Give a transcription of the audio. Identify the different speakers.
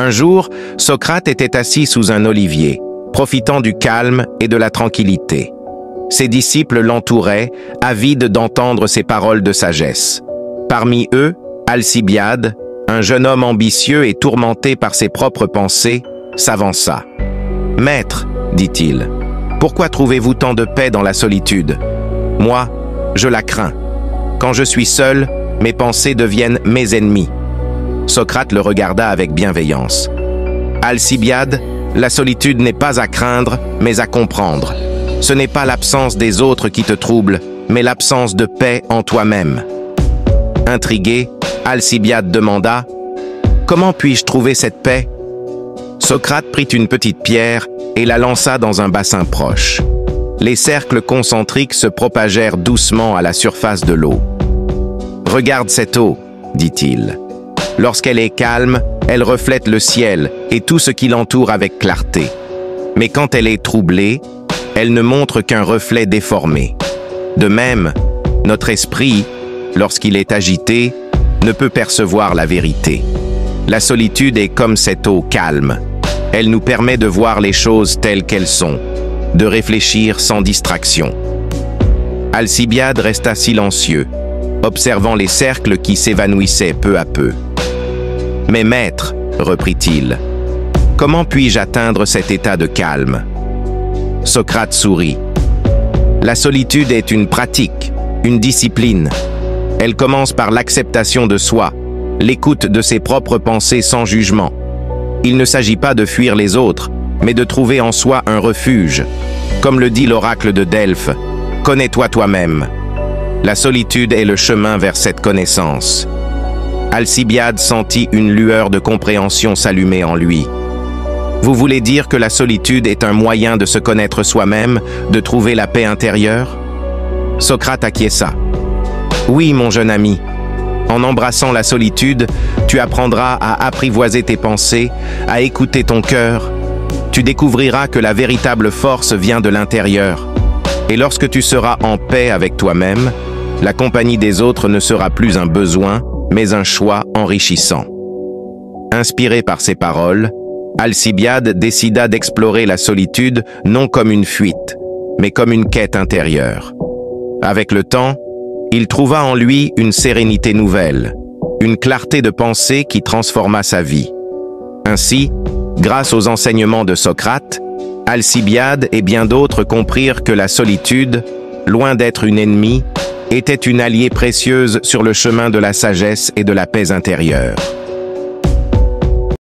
Speaker 1: Un jour, Socrate était assis sous un olivier, profitant du calme et de la tranquillité. Ses disciples l'entouraient, avides d'entendre ses paroles de sagesse. Parmi eux, Alcibiade, un jeune homme ambitieux et tourmenté par ses propres pensées, s'avança. « Maître, dit-il, pourquoi trouvez-vous tant de paix dans la solitude? Moi, je la crains. Quand je suis seul, mes pensées deviennent mes ennemis. » Socrate le regarda avec bienveillance. « Alcibiade, la solitude n'est pas à craindre, mais à comprendre. Ce n'est pas l'absence des autres qui te trouble, mais l'absence de paix en toi-même. » Intrigué, Alcibiade demanda « Comment puis-je trouver cette paix ?» Socrate prit une petite pierre et la lança dans un bassin proche. Les cercles concentriques se propagèrent doucement à la surface de l'eau. « Regarde cette eau, dit-il. Lorsqu'elle est calme, elle reflète le ciel et tout ce qui l'entoure avec clarté. Mais quand elle est troublée, elle ne montre qu'un reflet déformé. De même, notre esprit, lorsqu'il est agité, ne peut percevoir la vérité. La solitude est comme cette eau calme. Elle nous permet de voir les choses telles qu'elles sont, de réfléchir sans distraction. » Alcibiade resta silencieux, observant les cercles qui s'évanouissaient peu à peu. « Mais maître, reprit-il, comment puis-je atteindre cet état de calme ?» Socrate sourit. « La solitude est une pratique, une discipline. Elle commence par l'acceptation de soi, l'écoute de ses propres pensées sans jugement. Il ne s'agit pas de fuir les autres, mais de trouver en soi un refuge. Comme le dit l'oracle de Delphes, « Connais-toi toi-même. » La solitude est le chemin vers cette connaissance. Alcibiade sentit une lueur de compréhension s'allumer en lui. « Vous voulez dire que la solitude est un moyen de se connaître soi-même, de trouver la paix intérieure ?» Socrate acquiesça. « Oui, mon jeune ami. En embrassant la solitude, tu apprendras à apprivoiser tes pensées, à écouter ton cœur. Tu découvriras que la véritable force vient de l'intérieur. Et lorsque tu seras en paix avec toi-même, la compagnie des autres ne sera plus un besoin, mais un choix enrichissant. » Inspiré par ces paroles, Alcibiade décida d'explorer la solitude non comme une fuite, mais comme une quête intérieure. Avec le temps, il trouva en lui une sérénité nouvelle, une clarté de pensée qui transforma sa vie. Ainsi, grâce aux enseignements de Socrate, Alcibiade et bien d'autres comprirent que la solitude, loin d'être une ennemie, était une alliée précieuse sur le chemin de la sagesse et de la paix intérieure.